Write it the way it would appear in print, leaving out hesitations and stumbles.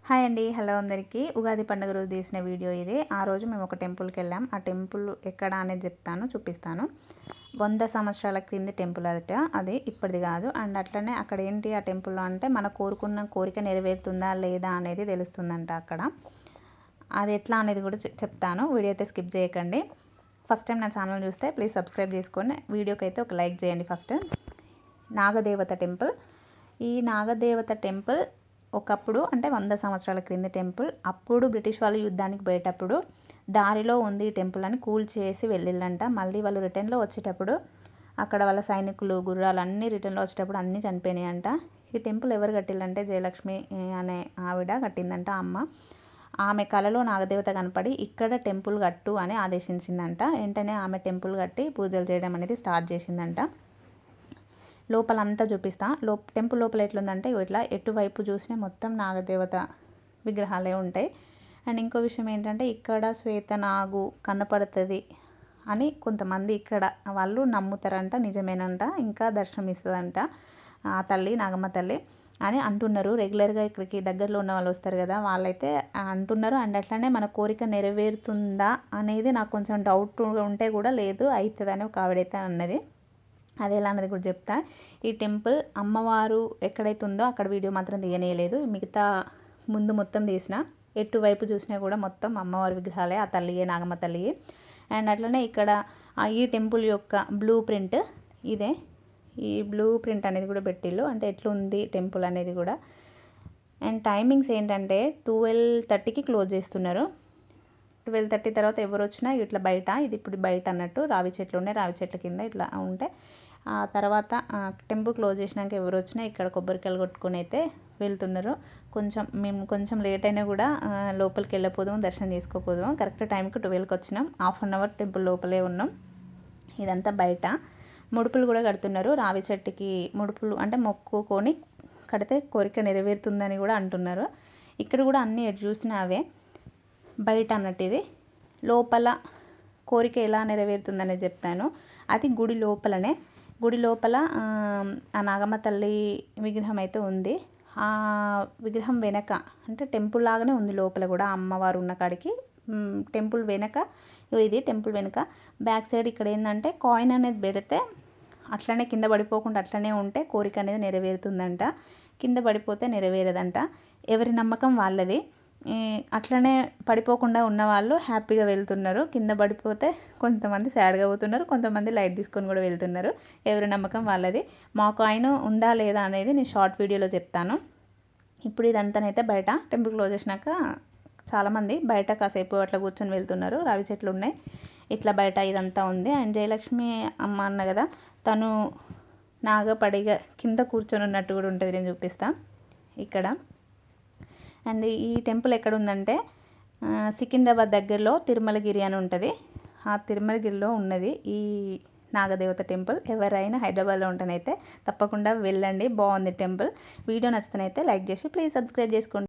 Hi అండి. Hello అందరికీ. ఉగాది పండుగ రోజు తీసిన వీడియో ఇది. ఆ రోజు మేము ఒక టెంపుల్కి వెళ్ళాం. ఆ టెంపుల్ ఎక్కడ అనేది చెప్తాను, చూపిస్తాను. 100 సంవత్సరాల క్రింది టెంపుల్ అదట. అది ఇప్పటిది కాదు. అండ్ అట్లనే అక్కడ ఏంటి ఆ టెంపుల్లో అంటే మన కోరుకున్న కోరిక నెరవేరుతుందా లేదా అనేది తెలుస్తుందంట అక్కడ. అది ఎట్లా అనేది కూడా చెప్తాను. వీడియో అయితే స్కిప్ చేయకండి. ఫస్ట్ టైం నా ఛానల్ చూస్తే ప్లీజ్ సబ్స్క్రైబ్ చేసుకొని వీడియోకి అయితే ఒక లైక్ చేయండి. ఫస్ట్ నాగదేవత టెంపుల్. ఈ నాగదేవత టెంపుల్ ఒకప్పుడు అంటే 100 సంవత్సరాల క్రింది టెంపుల్. అప్పుడు బ్రిటిష్ వాళ్ళు యుద్ధానికి పోయేటప్పుడు దారిలో ఉంది ఈ టెంపుల్ అని చేసి వెళ్ళిళ్ళంట. మళ్ళీ వాళ్ళు రిటర్న్లో వచ్చేటప్పుడు అక్కడ వాళ్ళ సైనికులు గుర్రాలు అన్నీ రిటర్న్లో వచ్చేటప్పుడు అన్నీ చనిపోయినాయంట. ఈ టెంపుల్ ఎవరు కట్టిల్లంటే జయలక్ష్మి అనే ఆవిడ కట్టిందంట. అమ్మ ఆమె కలలో నాగదేవత కనపడి ఇక్కడ టెంపుల్ కట్టు అని ఆదేశించిందంట. వెంటనే ఆమె టెంపుల్ కట్టి పూజలు చేయడం అనేది స్టార్ట్ చేసిందంట. లోపలంతా చూపిస్తా. టెంపుల్ లోపల ఎట్లుందంటే ఇట్లా ఎటువైపు చూసినా మొత్తం నాగదేవత విగ్రహాలే ఉంటాయి. అండ్ ఇంకో విషయం ఏంటంటే ఇక్కడ శ్వేతనాగు కనపడుతుంది అని కొంతమంది ఇక్కడ వాళ్ళు నమ్ముతారంట. నిజమేనంట. ఇంకా దర్శనం ఇస్తుందంట ఆ తల్లి, నాగమ్మ తల్లి అని అంటున్నారు. రెగ్యులర్గా ఇక్కడికి దగ్గరలో ఉన్న వాళ్ళు వస్తారు కదా, వాళ్ళైతే అంటున్నారు. అండ్ అట్లనే మన కోరిక నెరవేరుతుందా అనేది నాకు కొంచెం డౌట్ ఉంటే కూడా లేదు, అవుతుందని ఒక ఆవిడైతే అన్నది. అది ఎలా అన్నది కూడా చెప్తా. ఈ టెంపుల్ అమ్మవారు ఎక్కడైతే ఉందో అక్కడ వీడియో మాత్రం తీయనేయలేదు. మిగతా ముందు మొత్తం తీసిన ఎటువైపు చూసినా కూడా మొత్తం అమ్మవారి విగ్రహాలే, ఆ తల్లియే, నాగమ్మ తల్లియే. అండ్ అట్లనే ఇక్కడ ఈ టెంపుల్ యొక్క బ్లూ ప్రింట్ ఇదే. ఈ బ్లూ ప్రింట్ అనేది కూడా పెట్టిళ్ళు, అంటే ఎట్లుంది టెంపుల్ అనేది కూడా. అండ్ టైమింగ్స్ ఏంటంటే 12:30కి క్లోజ్ చేస్తున్నారు. 12:30 తర్వాత ఎవరు వచ్చినా ఇట్లా బయట, ఇది ఇప్పుడు బయట అన్నట్టు రావి చెట్లు ఉన్నాయి, రావి చెట్ల కింద ఇట్లా ఉంటే ఆ తర్వాత టెంపుల్ క్లోజ్ చేసినాక ఎవరు వచ్చినా ఇక్కడ కొబ్బరికాయలు కొట్టుకొని అయితే వెళ్తున్నారు. మేము కొంచెం లేట్ అయినా కూడా లోపలికి వెళ్ళిపోదాం, దర్శనం చేసుకోపోదాం. కరెక్ట్ టైంకి 12కి వచ్చినాం. ½ అన్ అవర్ టెంపుల్ లోపలే ఉన్నాం. ఇదంతా బయట. ముడుపులు కూడా కడుతున్నారు. రావి చెట్టుకి ముడుపులు అంటే మొక్కుకొని కడితే కోరిక నెరవేరుతుందని కూడా అంటున్నారు. ఇక్కడ కూడా అన్నీ ఎటు చూసినా అవే. బయట అన్నట్టు ఇది. లోపల కోరిక ఎలా నెరవేరుతుందనేది చెప్తాను. అది గుడి లోపలనే. గుడి లోపల ఆ నాగమ్మ తల్లి విగ్రహం అయితే ఉంది. ఆ విగ్రహం వెనక అంటే టెంపుల్ లాగానే ఉంది లోపల కూడా. అమ్మవారు ఉన్న కాడికి టెంపుల్ వెనక, ఇది టెంపుల్ వెనక బ్యాక్ సైడ్ ఇక్కడ ఏంటంటే కాయిన్ అనేది పెడితే అట్లనే కింద పడిపోకుండా అట్లనే ఉంటే కోరిక అనేది నెరవేరుతుందంట. కింద పడిపోతే నెరవేరదంట. ఎవరి నమ్మకం వాళ్ళది. అట్లనే పడిపోకుండా ఉన్నవాళ్ళు హ్యాపీగా వెళ్తున్నారు. కింద పడిపోతే కొంతమంది సాడ్గా పోతున్నారు, కొంతమంది లైట్ తీసుకొని కూడా వెళ్తున్నారు. ఎవరి నమ్మకం వాళ్ళది. మా కాయిన్ ఉందా లేదా అనేది నేను షార్ట్ వీడియోలో చెప్తాను. ఇప్పుడు ఇదంతానైతే బయట టెంపుల్ క్లోజ్ చేసినాక చాలామంది బయట కాసేపు అట్లా కూర్చొని వెళ్తున్నారు. రావి చెట్లు ఉన్నాయి ఇట్లా బయట. ఇదంతా ఉంది. అండ్ జయలక్ష్మి అమ్మ అన్న కదా, తను నాగపడిగా కింద కూర్చొని ఉన్నట్టు కూడా ఉంటుంది. నేను చూపిస్తాను ఇక్కడ. అండ్ ఈ టెంపుల్ ఎక్కడ ఉందంటే సికింద్రాబాద్ దగ్గరలో తిరుమలగిరి అని ఉంటుంది. ఆ తిరుమలగిరిలో ఉన్నది ఈ నాగదేవత టెంపుల్. ఎవరైనా హైదరాబాద్లో ఉంటేనైతే తప్పకుండా వెళ్ళండి, బాగుంది టెంపుల్. వీడియో నచ్చితేనైతే లైక్ చేసి ప్లీజ్ సబ్స్క్రైబ్ చేసుకోండి.